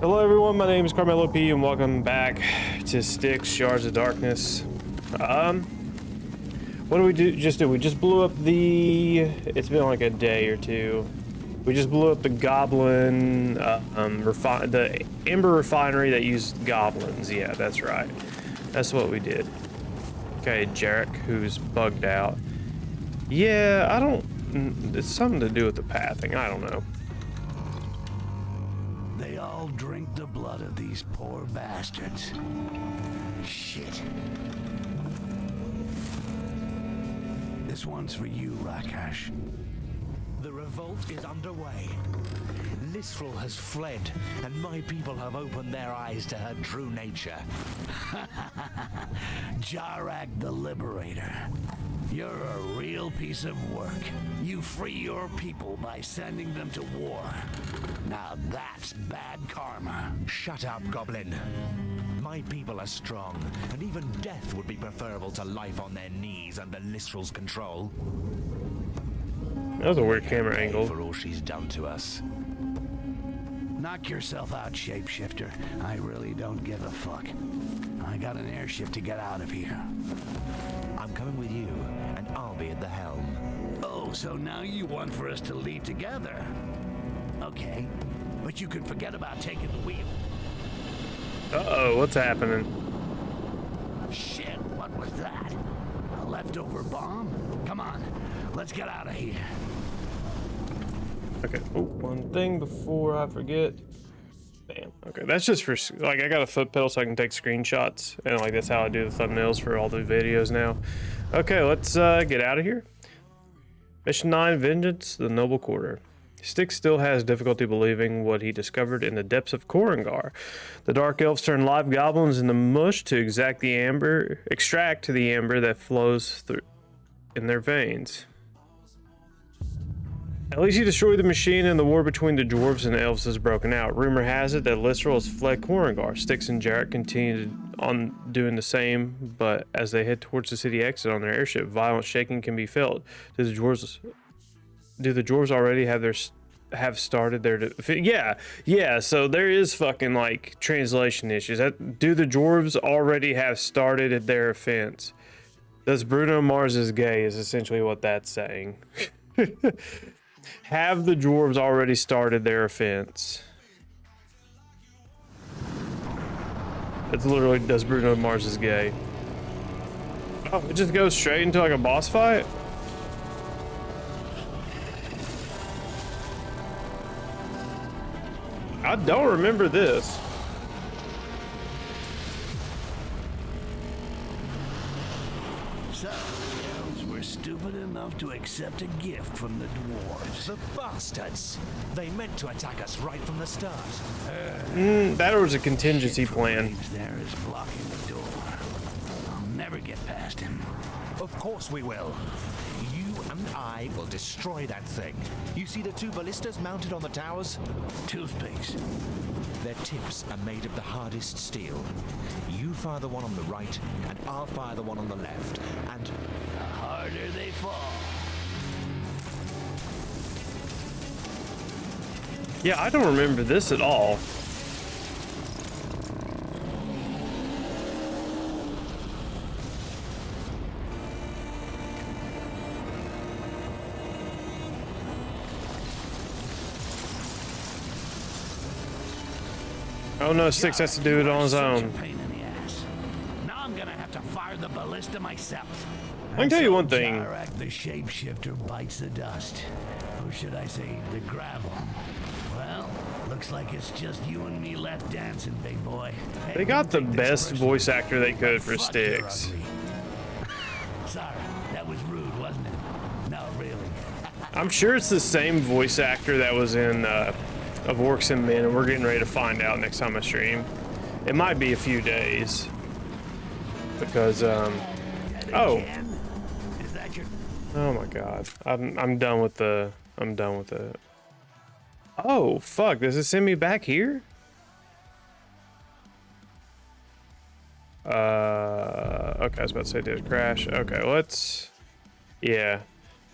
Hello everyone, my name is CarmelOP and welcome back to Styx, Shards of Darkness. What do we just do? We just blew up the... It's been like a day or two. We just blew up the goblin, the Ember refinery that used goblins. Yeah, that's right. That's what we did. Okay, Jarek, who's bugged out. Yeah, I don't... It's something to do with the pathing, I don't know. They all drink the blood of these poor bastards. Shit. This one's for you, Rakash. The revolt is underway. Lisrel has fled, and my people have opened their eyes to her true nature. Jarak the Liberator. You're a real piece of work. You free your people by sending them to war. Now that's bad karma. Shut up, Goblin. My people are strong, and even death would be preferable to life on their knees under Lisrel's control. That was a weird camera angle. For all she's done to us. Knock yourself out, shapeshifter. I really don't give a fuck. I got an airship to get out of here. I'm coming with you, and I'll be at the helm. Oh, so now you want for us to leave together? Okay, but you can forget about taking the wheel. Uh-oh, what's happening? Shit, what was that? A leftover bomb? Come on, let's get out of here. Okay, oh, one thing before I forget. Bam. Okay, that's just for, like, I got a foot pedal so I can take screenshots, and like that's how I do the thumbnails for all the videos now. Okay, let's get out of here. Mission 9, Vengeance, the Noble Quarter. Styx still has difficulty believing what he discovered in the depths of Korengar. The Dark Elves turn live goblins into mush to extract the amber that flows through in their veins. At least he destroyed the machine, and the war between the dwarves and elves has broken out. Rumor has it that Lisrel has fled Korengar. Styx and Jarek continue on doing the same, but as they head towards the city exit on their airship, violent shaking can be felt. Do the dwarves already have started their yeah, so there is fucking like translation issues. Do the dwarves already have started their offense? Does Bruno Mars is gay is essentially what that's saying. Have the dwarves already started their offense? It's literally, does Bruno Mars is gay? Oh, it just goes straight into like a boss fight? I don't remember this. So, the elves were stupid enough to accept a gift from the dwarves. The bastards! They meant to attack us right from the start. That was a contingency plan. There is blocking the door. I'll never get past him. Of course we will. You and I will destroy that thing. You see the two ballistas mounted on the towers? Toothpicks. Their tips are made of the hardest steel. You fire the one on the right, and I'll fire the one on the left, and... The harder they fall. Yeah, I don't remember this at all. Oh no, Styx has to do it on his own. Pain in the ass. Now I'm gonna have to fire the ballista myself. I can tell you one thing. Jarak the shapeshifter bites the dust. Or should I say, the gravel. Well, looks like it's just you and me left dancing, big boy. Hey, They got the don't take best this voice personally, actor they could for but fuck, you're Styx. ugly. Sorry, that was rude, wasn't it? No, really. I'm sure it's the same voice actor that was in of Orcs and Men, and we're getting ready to find out next time I stream. It might be a few days because oh Is that your... oh my god, I'm done with the oh fuck, does it send me back here? Okay, I was about to say did it crash. Okay, let's yeah,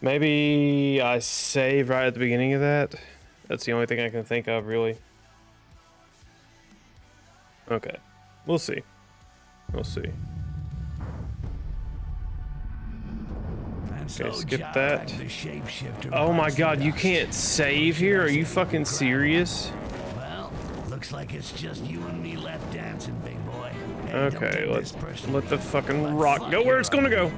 maybe I save right at the beginning of that. That's the only thing I can think of, really. Okay. We'll see. We'll see. And Okay, so skip Jack, that. the shapeshifter, Oh my bites the god, you dust. can't save here? Are you fucking serious? Well, looks like it's just you and me left dancing, big boy. Hey, don't Okay, take this personally, let the fucking but rock fuck go your where it's gonna go.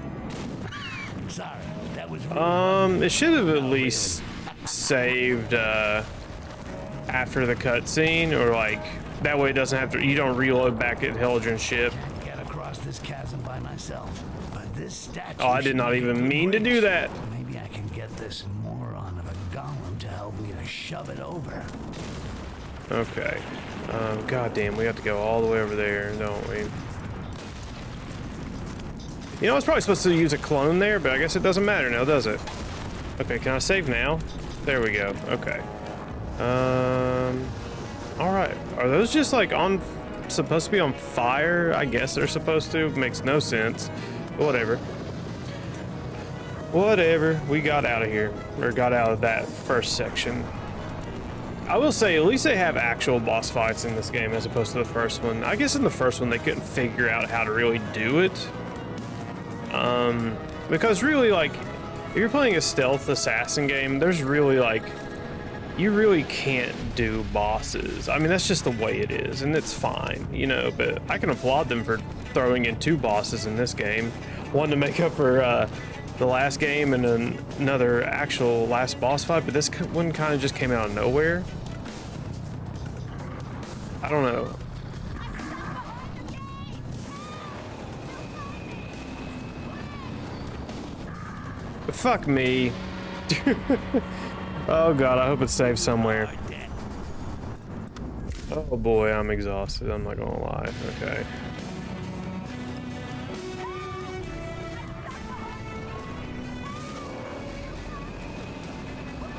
Sorry, that was rude. It should have at least saved after the cutscene, or like that way it doesn't have to. You don't reload back at Helldrin's ship. Get across this chasm by myself, but this statue. Oh, I did not should make a even good mean to bridge. do that. Maybe I can get this moron of a golem to help me to shove it over. Okay. God damn, we have to go all the way over there, don't we? You know, I was probably supposed to use a clone there, but I guess it doesn't matter now, does it? Okay, can I save now? There we go. Okay. All right. Are those just like supposed to be on fire? I guess they're supposed to. Makes no sense. But whatever. Whatever. We got out of here, or got out of that first section. I will say, at least they have actual boss fights in this game as opposed to the first one. I guess in the first one they couldn't figure out how to really do it. Because really, like, if you're playing a stealth assassin game, there's really, like, you really can't do bosses. I mean, that's just the way it is, and it's fine, you know, but I can applaud them for throwing in 2 bosses in this game. One to make up for, the last game, and then another actual last boss fight, but this one kind of just came out of nowhere. I don't know. But fuck me. Oh god, I hope it's safe somewhere. Oh boy, I'm exhausted, I'm not gonna lie. Okay.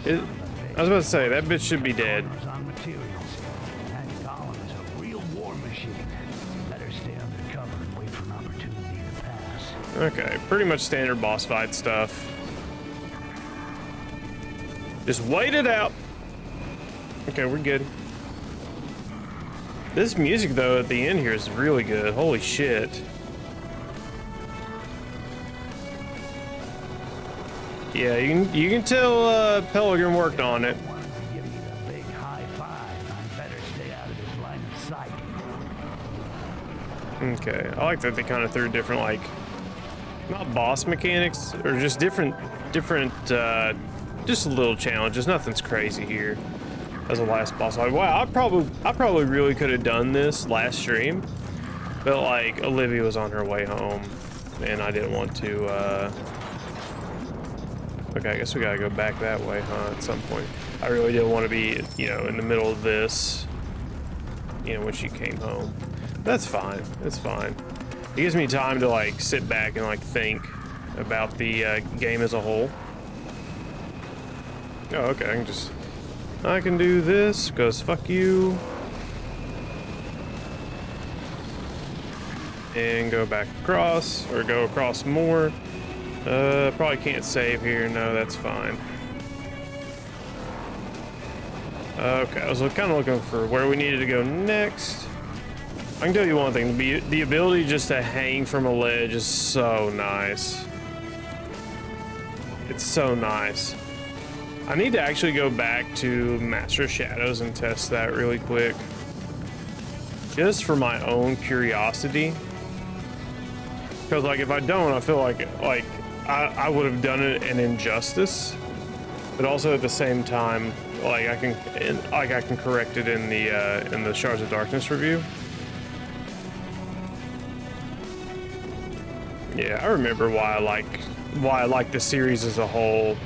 I was about to say, that bitch should be dead. On materials. That golem is a real war machine. Better stay under cover and wait for an opportunity to pass. Okay, pretty much standard boss fight stuff. Just wait it out. Okay, we're good. This music, though, at the end here is really good. Holy shit. Yeah, you can tell Pellegrin worked on it. Wanted to give you the big high five. I better stay out of his line of sight. Okay, I like that they kind of threw different, like, not boss mechanics, or just different, just little challenges. Nothing's crazy here as a last boss fight. Wow, I probably really could have done this last stream, but like Olivia was on her way home, and I didn't want to. Okay, I guess we gotta go back that way, huh? At some point, I really didn't want to be, you know, in the middle of this, you know, when she came home. That's fine. It's fine. It gives me time to like sit back and like think about the game as a whole. Oh, okay. I can do this because fuck you. And go back across, or go across more. Probably can't save here. No, that's fine. Okay, I was kind of looking for where we needed to go next. I can tell you one thing, the ability just to hang from a ledge is so nice. It's so nice. I need to actually go back to Master of Shadows and test that really quick. Just for my own curiosity. Because like if I don't, I feel like I would have done it an injustice. But also at the same time, like I can correct it in the Shards of Darkness review. Yeah, I remember why I like the series as a whole.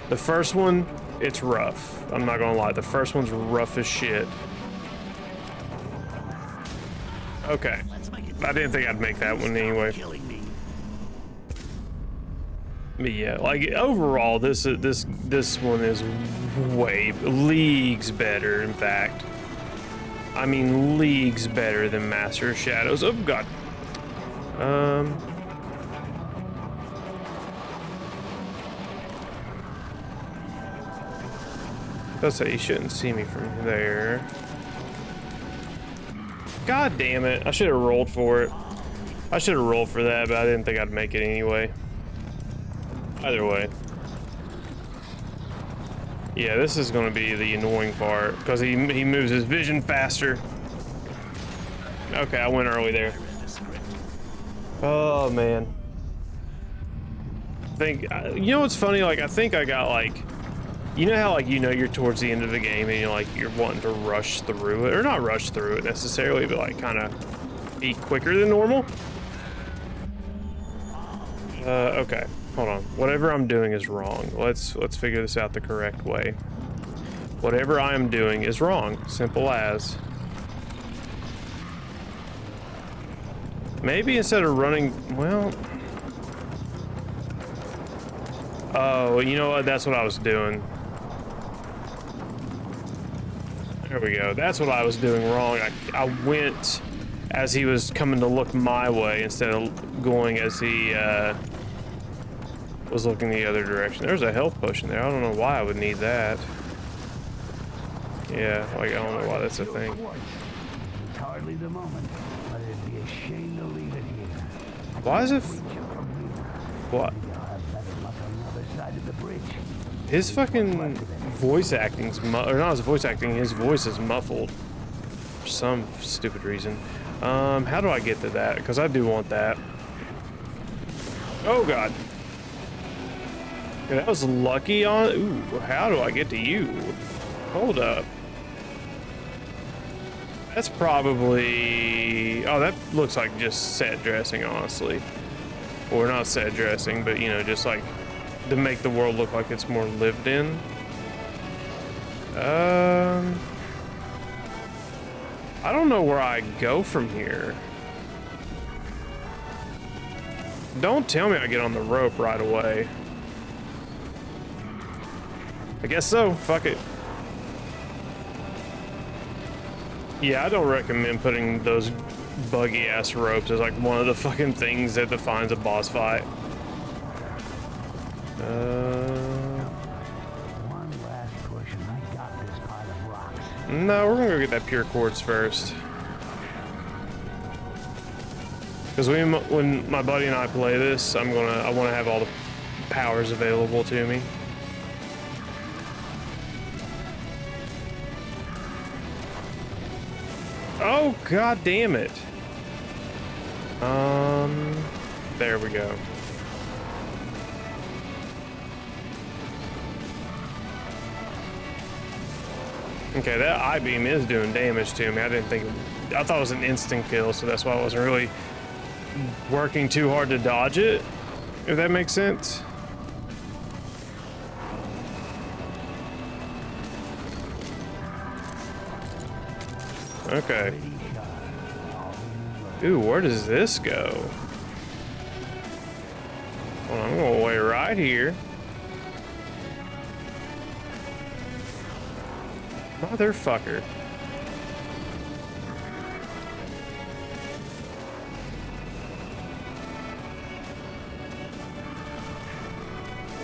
The first one, it's rough. I'm not gonna lie, the first one's rough as shit. Okay, I didn't think I'd make that one anyway. But yeah, like overall, this one is way leagues better. In fact, I mean leagues better than Master of Shadows. Oh god. I'll say you shouldn't see me from there. God damn it. I should have rolled for it. I should have rolled for that, but I didn't think I'd make it anyway. Either way. Yeah, this is going to be the annoying part because he moves his vision faster. Okay, I went early there. Oh, man. You know what's funny? Like, I think I got, like, you know how, like, you know you're towards the end of the game and you're wanting to rush through it, or not rush through it necessarily, but like kind of be quicker than normal. Okay, hold on. Whatever I'm doing is wrong. Let's figure this out the correct way. Whatever I am doing is wrong. Simple as. Maybe instead of running, well. Oh, you know what? That's what I was doing. There we go. That's what I was doing wrong. I went as he was coming to look my way instead of going as he was looking the other direction. There's a health potion there. I don't know why I would need that. Yeah, like I don't know why that's a thing. It's hardly the moment, but it'd be a shame to leave it here. Why is it? What? His fucking voice acting's or not his voice acting, his voice is muffled for some stupid reason. How do I get to that? Because I do want that. Oh god. Yeah, that was lucky on. Ooh, how do I get to you? Hold up. That's probably. Oh, that looks like just set dressing, honestly. Or not set dressing, but you know, just like to make the world look like it's more lived in. I don't know where I go from here. Don't tell me I get on the rope right away. I guess so. Fuck it. Yeah, I don't recommend putting those buggy ass ropes as like one of the fucking things that defines a boss fight. One last push and I got this pile of rocks. No, we're gonna go get that pure quartz first. Because when my buddy and I play this, I want to have all the powers available to me. Oh god damn it. There we go. Okay, that I-beam is doing damage to me. I thought it was an instant kill, so that's why I wasn't really working too hard to dodge it, if that makes sense. Okay. Ooh, where does this go? Well, I'm gonna wait right here. Motherfucker.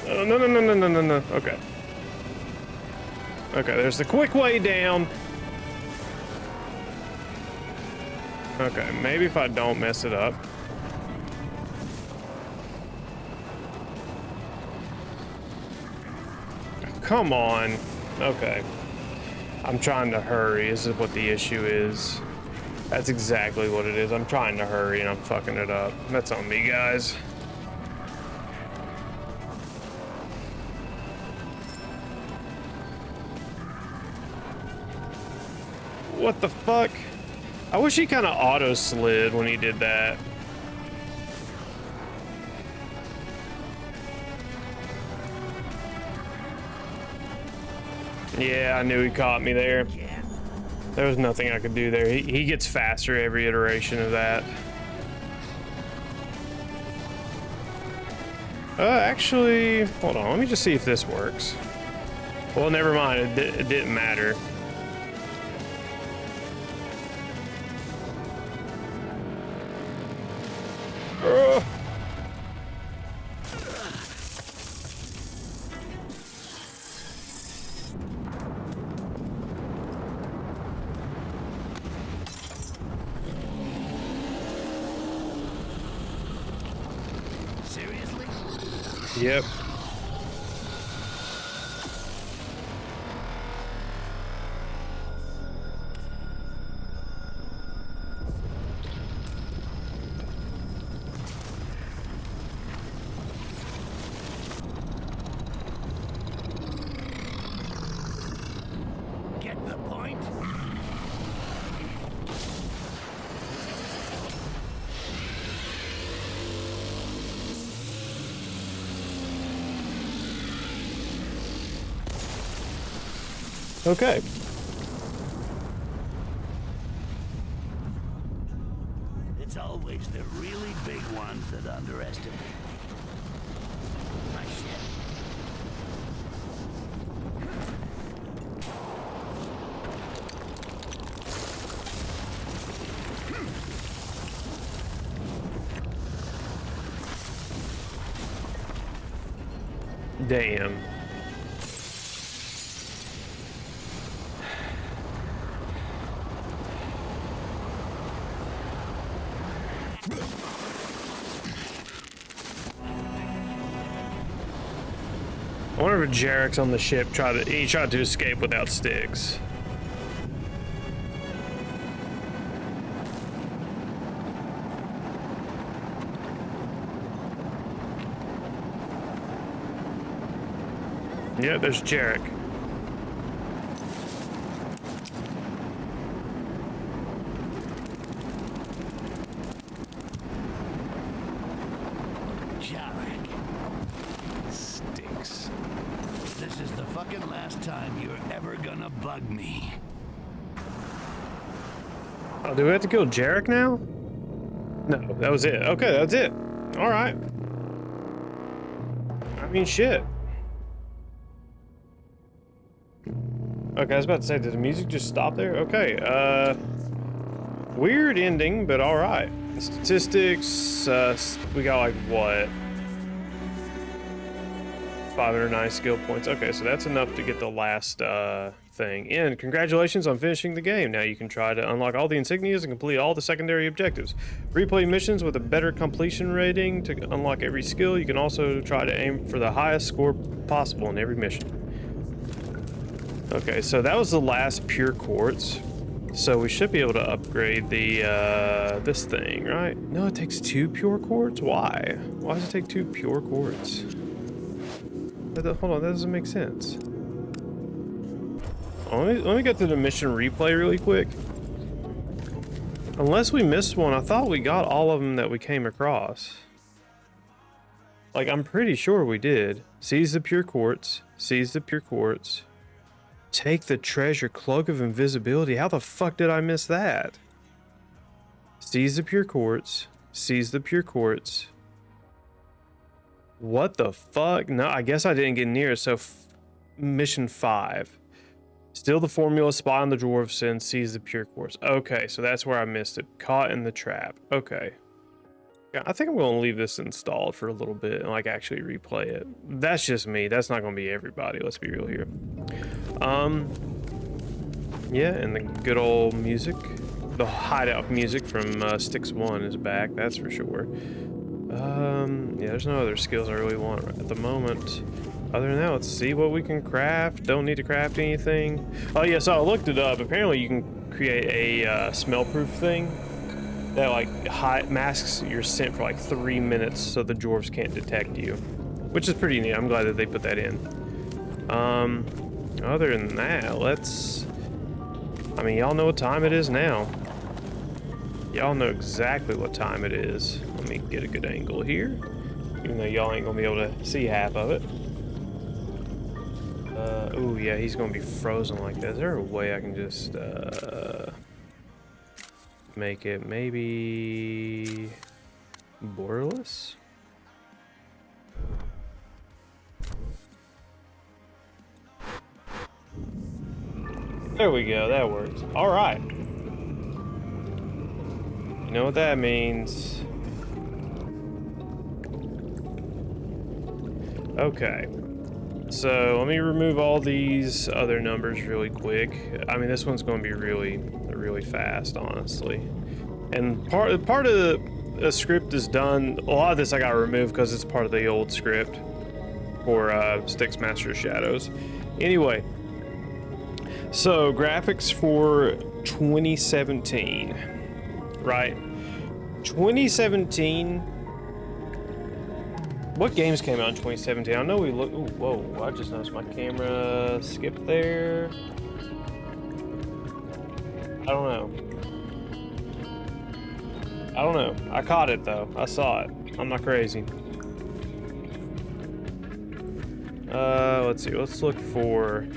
Oh, no. Okay. Okay, there's the quick way down. Okay, maybe if I don't mess it up. Come on. Okay. I'm trying to hurry. This is what the issue is. That's exactly what it is. I'm trying to hurry and I'm fucking it up. That's on me, guys. What the fuck? I wish he kind of auto slid when he did that. Yeah, I knew he caught me there. There was nothing I could do there. He gets faster every iteration of that. Actually, hold on. Let me just see if this works. Well, never mind. It didn't matter. Yep. Get the point? Okay. It's always the really big ones that underestimate me. My shit. Damn. I wonder if Jarek's on the ship tried to escape without Styx. Yeah, there's Jarek. Jarek. Styx. This is the fucking last time you're ever gonna bug me. Oh, do we have to kill Jarek now? No, that was it. Okay, that's it. All right. I mean, shit. Okay, I was about to say, did the music just stop there? Okay, weird ending, but all right. Statistics, we got like what? 509 skill points. Okay, so that's enough to get the last thing. And congratulations on finishing the game. Now you can try to unlock all the insignias and complete all the secondary objectives. Replay missions with a better completion rating to unlock every skill. You can also try to aim for the highest score possible in every mission. Okay, so that was the last pure quartz. So we should be able to upgrade the this thing, right? No, it takes 2 pure quartz. Why? Why does it take 2 pure quartz? Hold on, that doesn't make sense. Oh, let me get to the mission replay really quick. Unless we missed one, I thought we got all of them that we came across. Like, I'm pretty sure we did. Seize the pure quartz. Seize the pure quartz. Take the treasure, cloak of invisibility. How the fuck did I miss that? Seize the pure quartz. Seize the pure quartz. What the fuck? No, I guess I didn't get near it. So mission 5. Steal the formula, spy on the dwarves, and seize the pure quartz. Okay, so that's where I missed it. Caught in the trap. Okay. Yeah, I think I'm going to leave this installed for a little bit and like actually replay it. That's just me. That's not going to be everybody. Let's be real here. Yeah, and the good old music. The hideout music from Styx 1 is back, that's for sure. Yeah, there's no other skills I really want at the moment. Other than that, let's see what we can craft. Don't need to craft anything. Oh yeah, so I looked it up. Apparently you can create a smell-proof thing that like masks your scent for like 3 minutes so the dwarves can't detect you, which is pretty neat. I'm glad that they put that in. Other than that, I mean, y'all know what time it is now. Y'all know exactly what time it is. Let me get a good angle here, even though y'all ain't gonna be able to see half of it. Oh yeah, he's gonna be frozen like that. Is there a way I can just make it maybe borderless? There we go, that works. All right. You know what that means. Okay. So let me remove all these other numbers really quick. I mean, this one's going to be really fast, honestly. And part of the script is done. A lot of this I got to remove because it's part of the old script. for Styx Master of Shadows. Anyway, so graphics for 2017, right? 2017. What games came out in 2017? I know we look. Ooh, whoa! I just noticed my camera skipped there. I don't know. I caught it though. I saw it. I'm not crazy. Let's see. Let's look for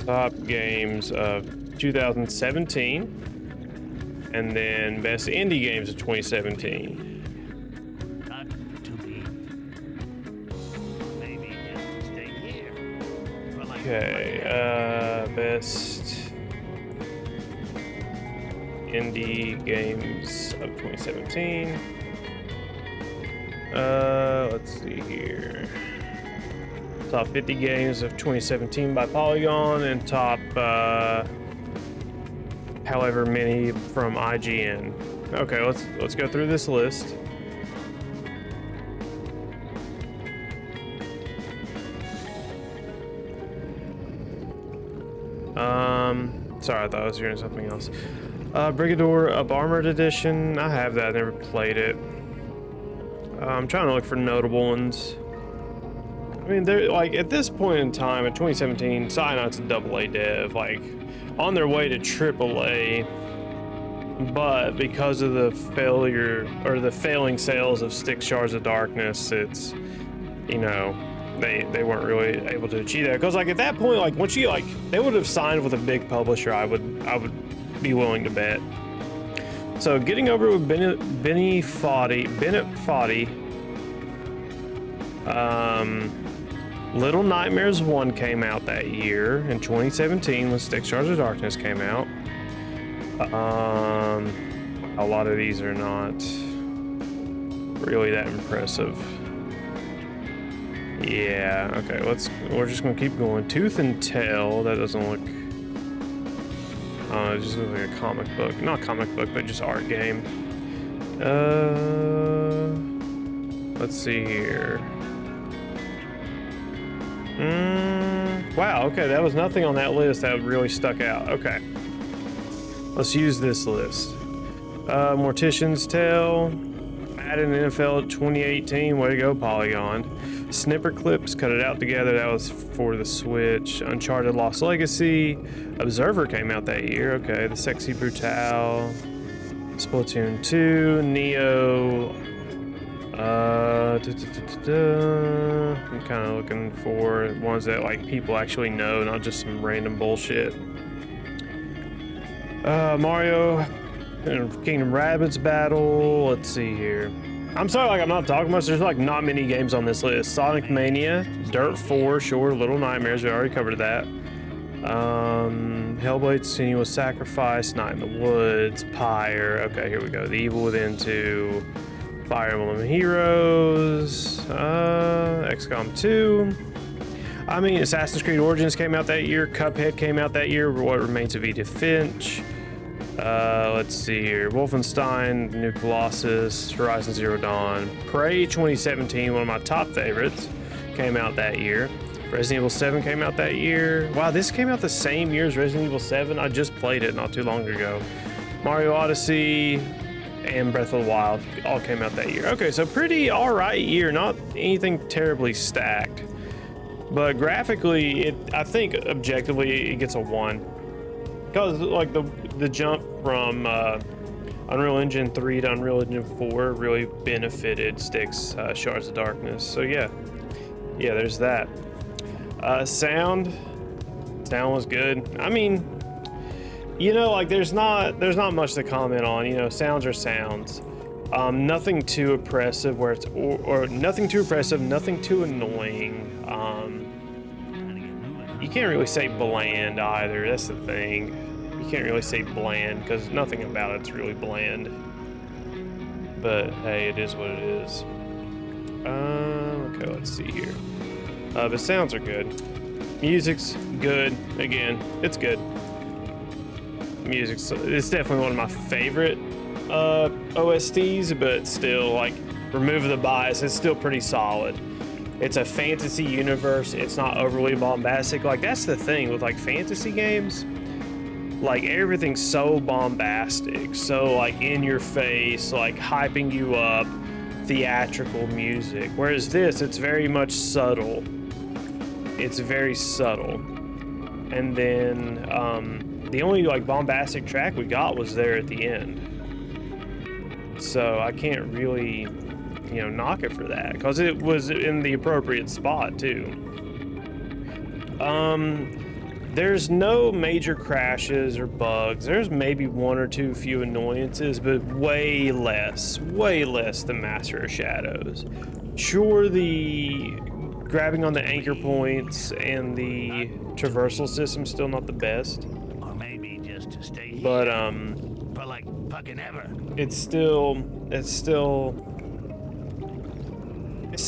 top games of 2017, and then best indie games of 2017. Not to be. Maybe just stay here. For like Okay. Best indie games of 2017. Let's see here. Top 50 games of 2017 by Polygon, and top however many from IGN. Okay, let's go through this list. Sorry, I thought I was hearing something else. Brigador Up Armored Edition. I have that. I never played it. I'm trying to look for notable ones. I mean, they're like at this point in time in 2017, Cyanite's a AA dev, like on their way to AAA. But because of the failure or the failing sales of Styx Shards of Darkness, it's, you know, they weren't really able to achieve that. Because like at that point, like once you like they would have signed with a big publisher, I would be willing to bet. So getting over with Bennett Foddy. Little Nightmares 1 came out that year in 2017 when Styx Shards of Darkness came out. A lot of these are not really that impressive. Yeah, okay, we're just gonna keep going. Tooth and Tail, that doesn't look, it just looks like a comic book. Not comic book, but just art game. Let's see here. Wow, okay, that was nothing on that list that really stuck out. Okay. Let's use this list. Mortician's Tale, Madden NFL 2018, way to go, Polygon. Snipper Clips, cut it out together, that was for the Switch. Uncharted Lost Legacy, Observer came out that year, okay. The Sexy Brutale, Splatoon 2, Neo. I'm kind of looking for ones that like people actually know, not just some random bullshit. Mario Kingdom Rabbids Battle. Let's see here. I'm sorry, like I'm not talking much. There's like not many games on this list. Sonic Mania, Dirt 4, sure. Little Nightmares, we already covered that. Hellblade: Senua's Sacrifice, Night in the Woods, Pyre. Okay, here we go. The Evil Within 2, Fire Emblem Heroes, XCOM 2. I mean, Assassin's Creed Origins came out that year. Cuphead came out that year. What Remains of Edith Finch. Let's see here. Wolfenstein, New Colossus, Horizon Zero Dawn. Prey 2017, one of my top favorites, came out that year. Resident Evil 7 came out that year. Wow, this came out the same year as Resident Evil 7. I just played it not too long ago. Mario Odyssey and Breath of the Wild all came out that year. Okay, so pretty alright year. Not anything terribly stacked. But graphically, I think objectively, it gets a 1. Because like the jump from Unreal Engine 3 to Unreal Engine 4 really benefited Styx Shards of Darkness. So yeah, there's that. Sound was good. I mean, you know, like there's not much to comment on. You know, sounds are sounds. Nothing too oppressive where it's or nothing too oppressive, nothing too annoying. You can't really say bland either. That's the thing. You can't really say bland because nothing about it's really bland. But hey, it is what it is. Okay, let's see here. The sounds are good. Music's good. Again, it's good. It's definitely one of my favorite OSTs, but still, like, remove the bias, it's still pretty solid. It's a fantasy universe. It's not overly bombastic. Like, that's the thing with like fantasy games. Like, everything's so bombastic, so like in your face, like hyping you up, theatrical music. Whereas this, it's very much subtle. It's very subtle. And then the only like bombastic track we got was there at the end. So I can't really, you know, knock it for that, because it was in the appropriate spot too. There's no major crashes or bugs. There's maybe one or two few annoyances, but way less than Master of Shadows. Sure, the grabbing on the anchor points and the traversal system still not the best, Or maybe just to stay here but for like fucking ever. it still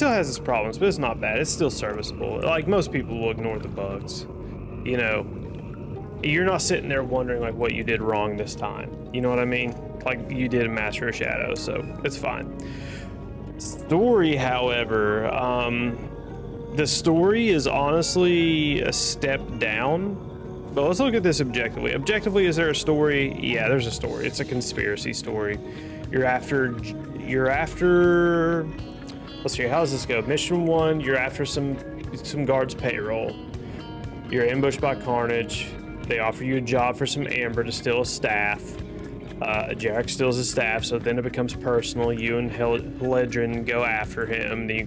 has its problems, but it's not bad. It's still serviceable. Like, most people will ignore the bugs. You know, you're not sitting there wondering like what you did wrong this time. You know what I mean? Like you did in Master of Shadows, so it's fine. Story, however, the story is honestly a step down. But let's look at this objectively. Objectively, is there a story? Yeah, there's a story. It's a conspiracy story. You're after. Let's see. How does this go? Mission 1. You're after some guards' payroll. You're ambushed by Carnage. They offer you a job for some amber to steal a staff. Jarek steals his staff, so then it becomes personal. You and Heledrin go after him. Then you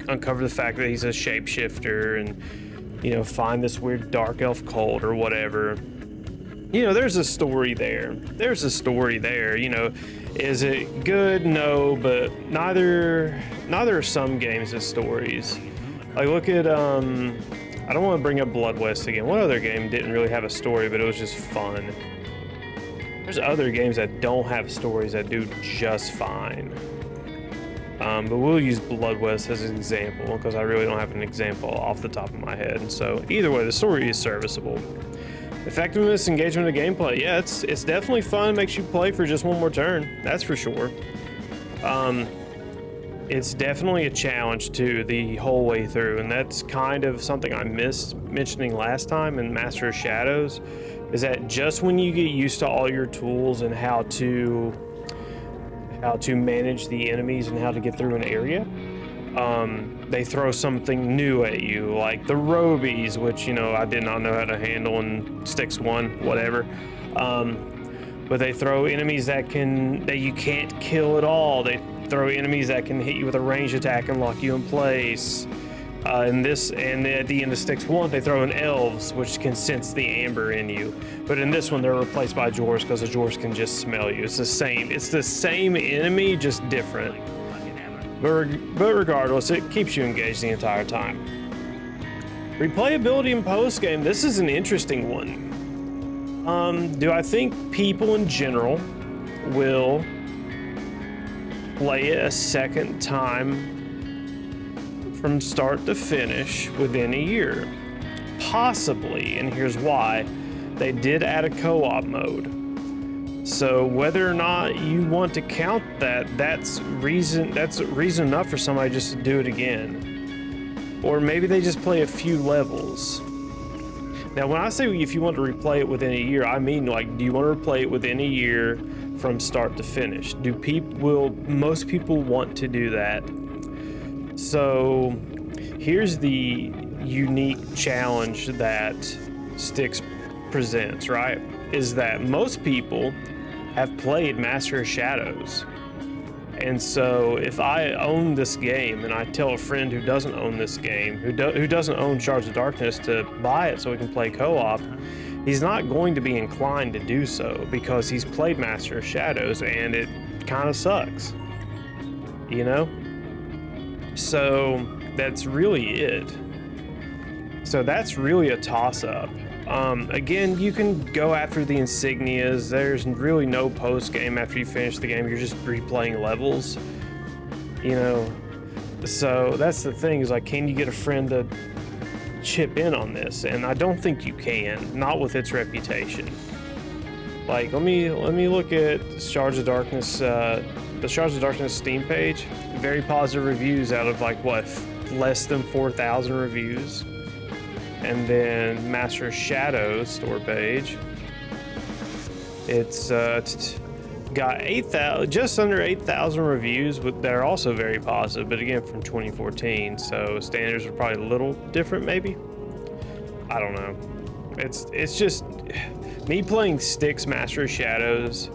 uncover the fact that he's a shapeshifter, and you know, find this weird dark elf cult or whatever. You know, there's a story there. You know, is it good? No, but neither are some games with stories. Like, look at I don't want to bring up Blood West again. What other game didn't really have a story, but it was just fun? There's other games that don't have stories that do just fine. But we'll use Blood West as an example, because I really don't have an example off the top of my head. And so either way, the story is serviceable. Effectiveness, engagement, and gameplay. Yeah, it's definitely fun. It makes you play for just one more turn. That's for sure. It's definitely a challenge too, the whole way through, and that's kind of something I missed mentioning last time in Master of Shadows, is that just when you get used to all your tools and how to manage the enemies and how to get through an area, they throw something new at you, like the Robies, which, you know, I did not know how to handle in Styx 1, whatever. But they throw enemies that you can't kill at all. They throw enemies that can hit you with a range attack and lock you in place. And at the end of Styx 1, they throw in elves, which can sense the amber in you. But in this one, they're replaced by dwarves, because the dwarves can just smell you. It's the same enemy, just different. But regardless, it keeps you engaged the entire time. Replayability in post-game, this is an interesting one. Do I think people in general will play it a second time from start to finish within a year? Possibly, and here's why. They did add a co-op mode. So whether or not you want to count that, that's reason enough for somebody just to do it again. Or maybe they just play a few levels. Now, when I say if you want to replay it within a year, I mean, like, do you want to replay it within a year from start to finish? Will most people want to do that? So here's the unique challenge that Styx presents, right? Is that most people have played Master of Shadows. And so if I own this game and I tell a friend who doesn't own this game, who doesn't own Shards of Darkness, to buy it so we can play co-op, he's not going to be inclined to do so, because he's played Master of Shadows and it kind of sucks, you know? So that's really it. So that's really a toss-up. Again, you can go after the insignias. There's really no post-game after you finish the game. You're just replaying levels, you know? So that's the thing, is like, can you get a friend to chip in on this? And I don't think you can, not with its reputation. Like, let me look at Shards of Darkness, the Shards of Darkness Steam page. Very positive reviews out of like what, less than 4,000 reviews. And then Master of Shadows store page. It's got 8,000, just under 8,000 reviews that are also very positive, but again from 2014, so standards are probably a little different maybe. I don't know. It's just me playing Styx Master of Shadows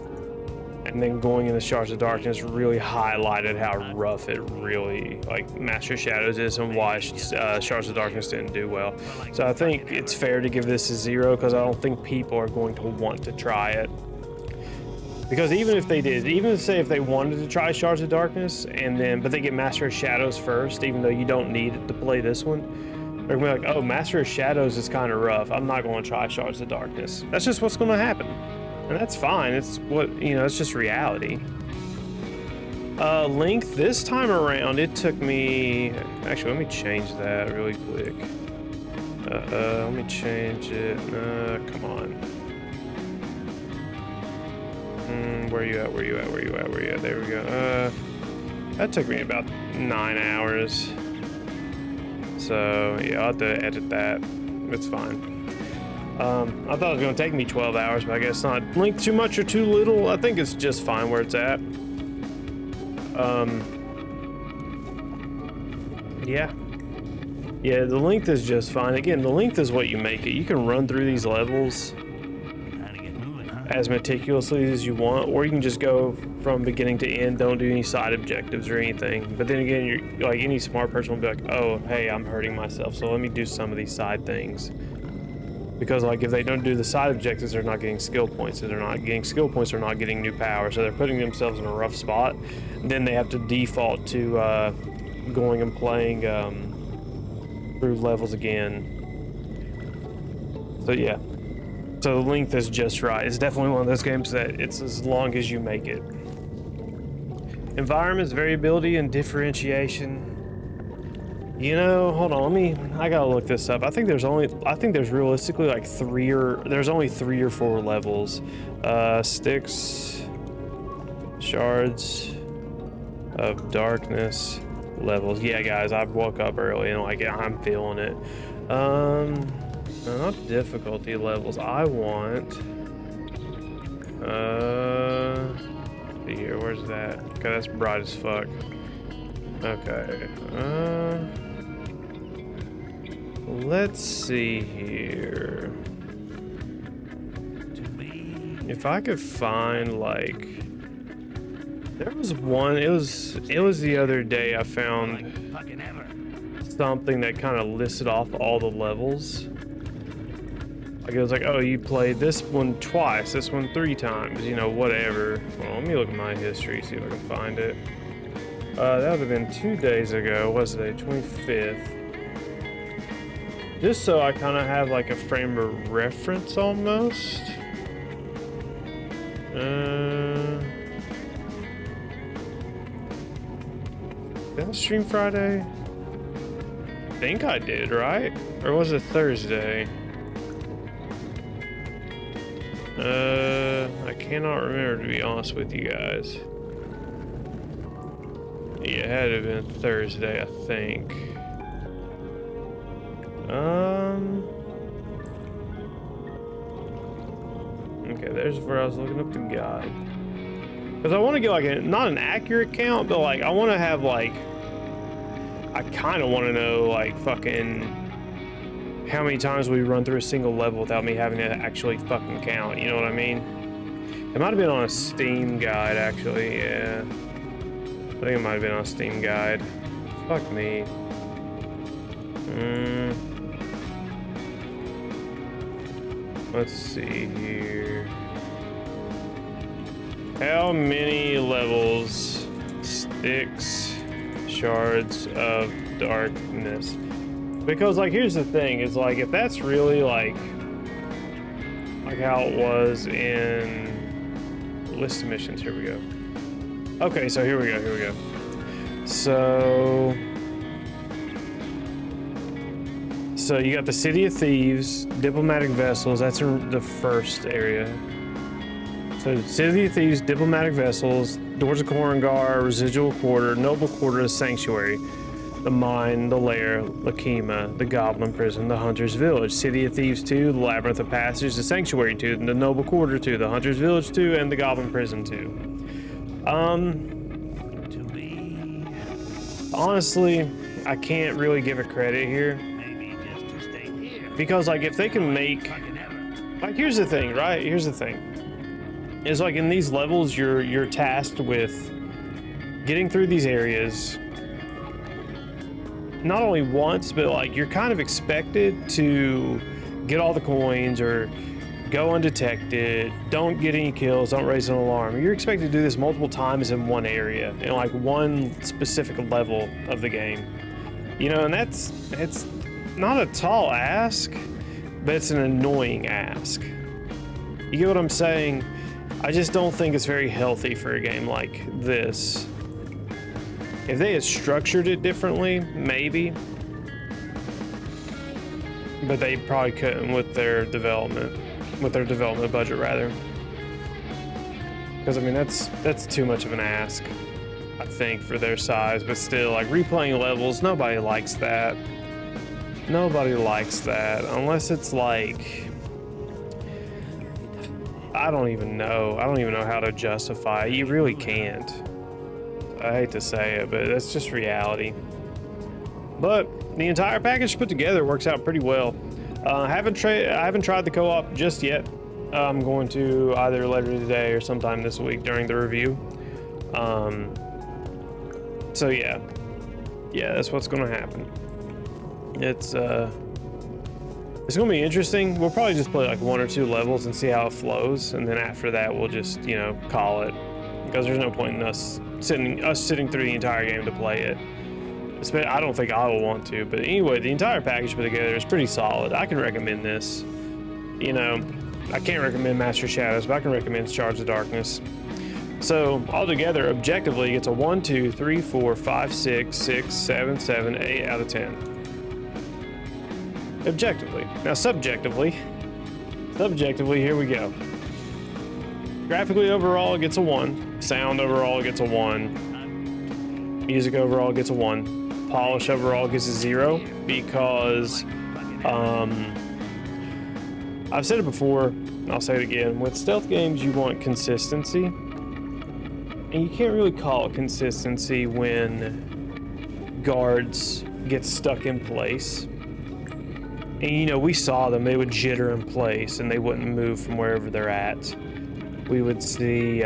and then going into Shards of Darkness really highlighted how rough it really, like, Master of Shadows is and why Shards of Darkness didn't do well. So I think it's fair to give this a 0 because I don't think people are going to want to try it. Because even if they did, even say if they wanted to try Shards of Darkness and then, but they get Master of Shadows first, even though you don't need it to play this one, they're gonna be like, oh, Master of Shadows is kind of rough. I'm not going to try Shards of Darkness. That's just what's going to happen. And that's fine. It's what, you know, it's just reality. Length this time around, it took me, actually, let me change that really quick. Let me change it. Come on. Where you at? Where you at? Where you at? Where you at? There we go. That took me about 9 hours. So yeah, I'll have to edit that. It's fine. I thought it was going to take me 12 hours, but I guess not. Length too much or too little? I think it's just fine where it's at. Yeah. Yeah, the length is just fine. Again, the length is what you make it. You can run through these levels as meticulously as you want, or you can just go from beginning to end, don't do any side objectives or anything. But then again, you're like, any smart person will be like, oh, hey, I'm hurting myself, so let me do some of these side things. Because like, if they don't do the side objectives, they're not getting skill points, and they're not getting skill points, they're not getting new power, so they're putting themselves in a rough spot. And then they have to default to going and playing through levels again. So yeah. So the length is just right. It's definitely one of those games that it's as long as you make it. Environments, variability, and differentiation. You know, hold on, I gotta look this up. I think there's realistically like there's only 3 or 4 levels. Styx, Shards of Darkness levels. Yeah, guys, I woke up early and like, I'm feeling it. Not difficulty levels. I want. See here, where's that? Okay, that's bright as fuck. Okay. Let's see here. If I could find like, there was one. It was the other day I found something that kind of listed off all the levels. Like, it was like, oh, you played this one twice, this one 3 times, you know, whatever. Well, let me look at my history, see if I can find it. That would have been 2 days ago. What's today? 25th. Just so I kind of have like a frame of reference almost. Did I stream Friday? I think I did, right? Or was it Thursday? I cannot remember, to be honest with you guys. Yeah, it had to have been Thursday, I think. Okay, there's where I was looking up the guide. Because I want to get like not an accurate count, but like I want to have like, I kind of want to know like fucking how many times we run through a single level without me having to actually fucking count, you know what I mean? It might have been on a Steam guide, actually, yeah. I think it might have been on a Steam guide. Fuck me. Let's see here. How many levels Styx Shards of Darkness? Because like, here's the thing, is like, if that's really like how it was in list of missions, here we go. Okay, so here we go. So you got the City of Thieves, Diplomatic Vessels, that's in the first area. So City of Thieves, Diplomatic Vessels, Doors of Korengar, Residual Quarter, Noble Quarter, Sanctuary, the Mine, the Lair, Lakima, the Goblin Prison, the Hunter's Village, City of Thieves 2, the Labyrinth of Passage, the Sanctuary 2, the Noble Quarter 2, the Hunter's Village 2, and the Goblin Prison 2. Honestly, I can't really give it credit here. Because, like, if they can make... Like, here's the thing, right? Here's the thing. It's like in these levels, you're tasked with getting through these areas not only once, but like you're kind of expected to get all the coins or go undetected, don't get any kills, don't raise an alarm. You're expected to do this multiple times in one area, in like one specific level of the game. You know, and it's not a tall ask, but it's an annoying ask. You get what I'm saying? I just don't think it's very healthy for a game like this. If they had structured it differently, maybe. But they probably couldn't with their development budget rather. Because I mean that's too much of an ask, I think, for their size. But still, like replaying levels, nobody likes that. Nobody likes that unless it's like, I don't even know how to justify it. You really can't. I hate to say it, but that's just reality. But the entire package put together works out pretty well. I haven't tried the co-op just yet. I'm going to either later today or sometime this week during the review. So yeah, that's what's going to happen. It's gonna be interesting. We'll probably just play like 1 or 2 levels and see how it flows, and then after that we'll just, you know, call it, because there's no point in us sitting through the entire game to play it. I don't think I will want to, but anyway, the entire package put together is pretty solid. I can recommend this. You know, I can't recommend Master Shadows, but I can recommend Shards of Darkness. So altogether, objectively, it's a 1, 2, 3, 4, 5, 6, 6, 7, 7, 8 out of 10. Objectively. Now subjectively, here we go. Graphically overall, it gets a 1. Sound overall, it gets a 1. Music overall gets a 1. Polish overall gets a 0 because I've said it before, and I'll say it again. With stealth games, you want consistency. And you can't really call it consistency when guards get stuck in place. And you know, we saw them, they would jitter in place and they wouldn't move from wherever they're at. We would see,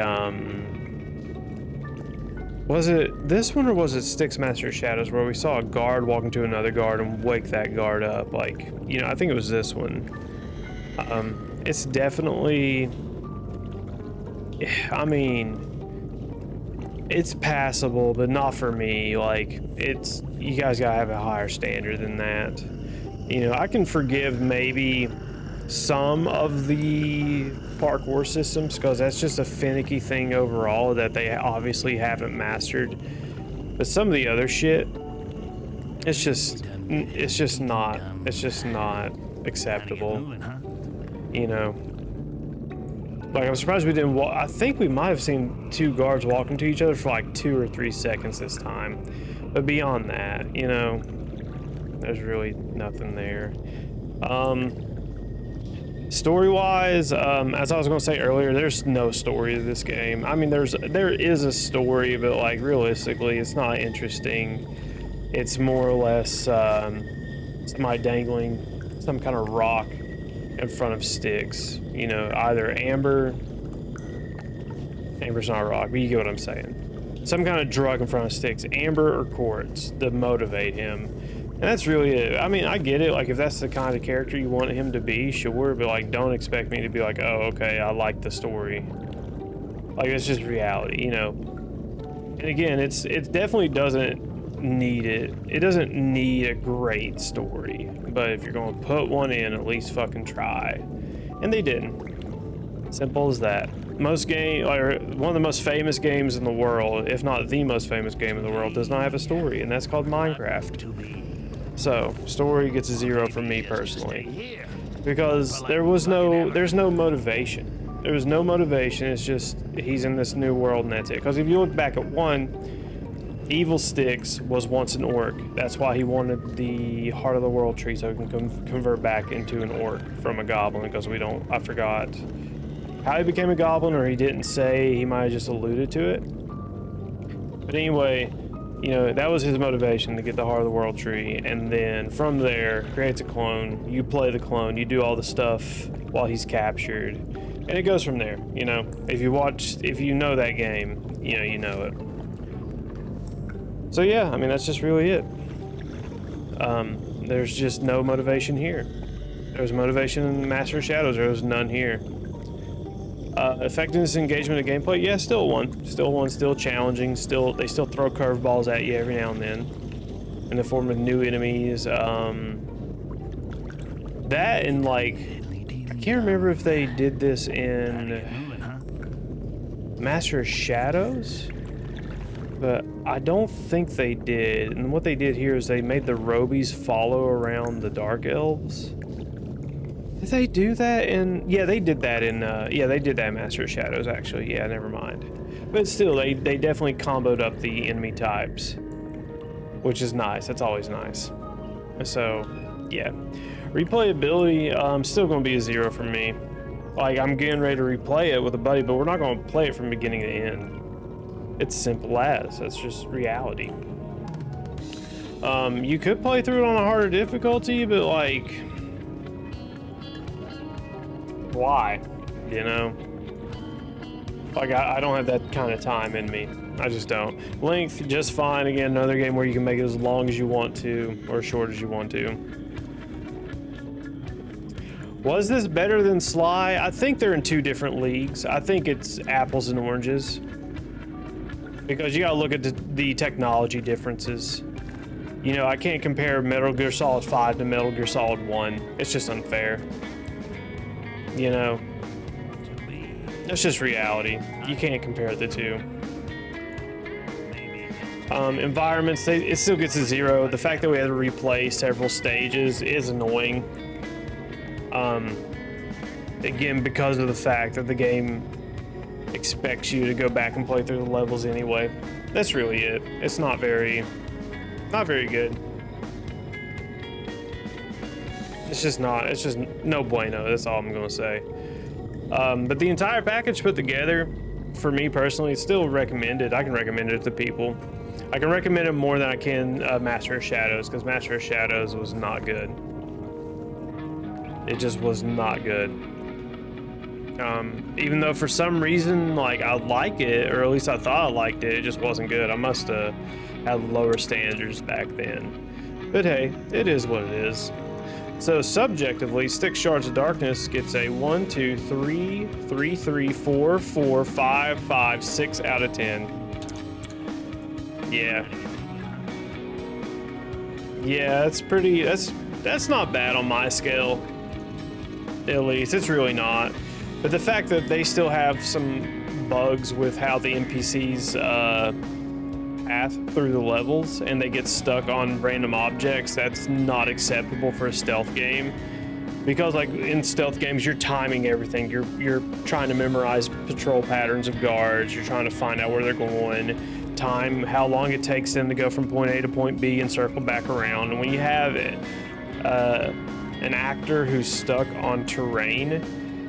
was it this one or was it Styx Master Shadows where we saw a guard walk into another guard and wake that guard up? Like, you know, I think it was this one. It's definitely, I mean, it's passable, but not for me. Like, you guys gotta have a higher standard than that. You know, I can forgive maybe some of the parkour systems because that's just a finicky thing overall that they obviously haven't mastered. But some of the other shit, it's just not acceptable. You know, like I'm surprised we didn't walk. I think we might have seen 2 guards walk into each other for like 2 or 3 seconds this time. But beyond that, you know, there's really nothing there. Story-wise, as I was going to say earlier, there's no story to this game. I mean, there is a story, but like realistically, it's not interesting. It's more or less somebody dangling some kind of rock in front of Styx. You know, either Amber's not a rock, but you get what I'm saying. Some kind of drug in front of Styx, Amber or quartz, to motivate him. And that's really it. I mean, I get it. Like, if that's the kind of character you want him to be, sure. But, like, don't expect me to be like, oh, okay, I like the story. Like, it's just reality, you know? And again, it definitely doesn't need it. It doesn't need a great story. But if you're going to put one in, at least fucking try. And they didn't. Simple as that. One of the most famous games in the world, if not the most famous game in the world, does not have a story, and that's called Minecraft. So, story gets a 0 from me personally, because there's no motivation. There was no motivation. It's just he's in this new world and that's it. Because if you look back at 1, Evil Styx was once an orc. That's why he wanted the Heart of the World tree so he can convert back into an orc from a goblin. Because I forgot how he became a goblin, or he didn't say. He might have just alluded to it. But anyway, you know, that was his motivation, to get the Heart of the World tree, and then from there creates a clone. You play the clone, you do all the stuff while he's captured, and it goes from there. You know, if you know that game, you know it. So yeah, I mean, that's just really it. There's just no motivation here. There was motivation in Master of Shadows. There was none here. Effectiveness, engagement, and gameplay. Yeah, still one, still challenging. They still throw curveballs at you every now and then, in the form of new enemies. That and like, I can't remember if they did this in Master of Shadows, but I don't think they did. And what they did here is they made the Robies follow around the Dark Elves. Did they do that in... Yeah, they did that in... yeah, they did that in Master of Shadows, actually. Yeah, never mind. But still, they definitely comboed up the enemy types, which is nice. That's always nice. So, yeah. Replayability, still going to be a 0 for me. Like, I'm getting ready to replay it with a buddy, but we're not going to play it from beginning to end. It's simple as. That's just reality. You could play through it on a harder difficulty, but, like... why? You know? Like, I don't have that kind of time in me. I just don't. Length, just fine. Again, another game where you can make it as long as you want to, or short as you want to. Was this better than Sly? I think they're in 2 different leagues. I think it's apples and oranges. Because you gotta look at the technology differences. You know, I can't compare Metal Gear Solid 5 to Metal Gear Solid 1. It's just unfair. You know, that's just reality. You can't compare the 2. Environments, it still gets a 0. The fact that we had to replay several stages is annoying. Again, because of the fact that the game expects you to go back and play through the levels anyway. That's really it. It's not very good. It's just no bueno. That's all I'm gonna say. But the entire package put together, for me personally, it's still recommended. I can recommend it to people. I can recommend it more than I can Master of Shadows, because Master of Shadows was not good. It just was not good. Even though for some reason, like, I like it, or at least I thought I liked it, it just wasn't good. I must have had lower standards back then. But hey, it is what it is. So subjectively, Styx Shards of Darkness gets a 1, 2, 3, 3, 3, 4, 4, 5, 5, 6 out of 10. Yeah. Yeah, that's not bad on my scale. At least, it's really not. But the fact that they still have some bugs with how the NPCs path through the levels and they get stuck on random objects, that's not acceptable for a stealth game. Because like in stealth games, you're timing everything. You're trying to memorize patrol patterns of guards. You're trying to find out where they're going, time how long it takes them to go from point A to point B and circle back around. And when you have an actor who's stuck on terrain,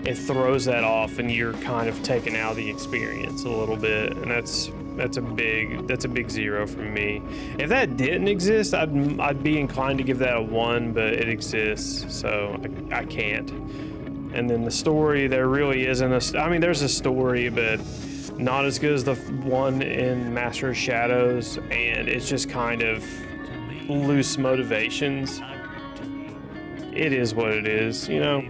it throws that off, and you're kind of taking out the experience a little bit, and that's a big 0 from me. If that didn't exist, I'd be inclined to give that a 1, but it exists, so I can't. And then the story, there really isn't I mean, there's a story, but not as good as the one in Master of Shadows, and it's just kind of loose motivations. It is what it is, you know?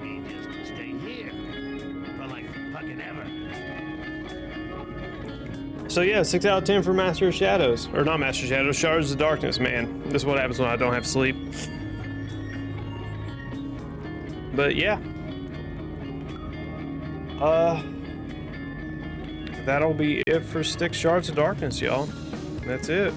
So yeah, 6 out of 10 for Master of Shadows. Or not Master of Shadows, Shards of Darkness, man. This is what happens when I don't have sleep. But yeah. That'll be it for Styx Shards of Darkness, y'all. That's it.